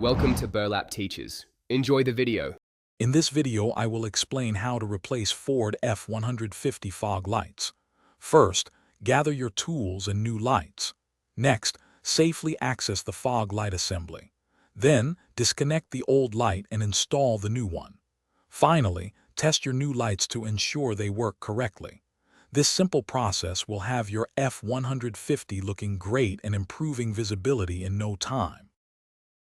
Welcome to Burlap Teachers. Enjoy the video. In this video, I will explain how to replace Ford F150 fog lights. First, gather your tools and new lights. Next, safely access the fog light assembly. Then, disconnect the old light and install the new one. Finally, test your new lights to ensure they work correctly. This simple process will have your F150 looking great and improving visibility in no time.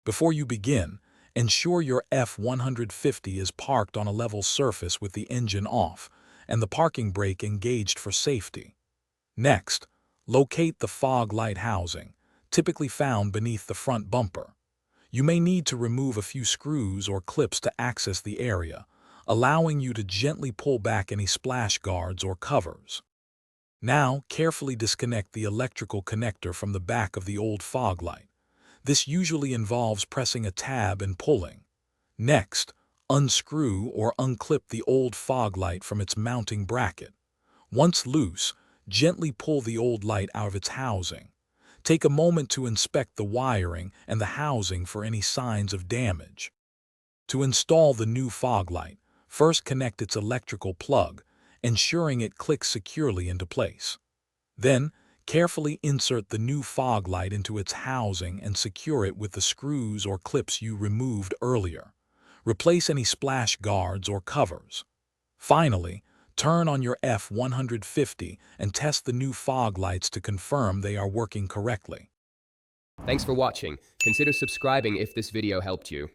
Before you begin, ensure your F150 is parked on a level surface with the engine off and the parking brake engaged for safety. Next, locate the fog light housing, typically found beneath the front bumper. You may need to remove a few screws or clips to access the area, allowing you to gently pull back any splash guards or covers. Now, carefully disconnect the electrical connector from the back of the old fog light. This usually involves pressing a tab and pulling. Next, unscrew or unclip the old fog light from its mounting bracket. Once loose, gently pull the old light out of its housing. Take a moment to inspect the wiring and the housing for any signs of damage. To install the new fog light, first connect its electrical plug, ensuring it clicks securely into place. Then, carefully insert the new fog light into its housing and secure it with the screws or clips you removed earlier. Replace any splash guards or covers. Finally, turn on your F150 and test the new fog lights to confirm they are working correctly. Thanks for watching. Consider subscribing if this video helped you.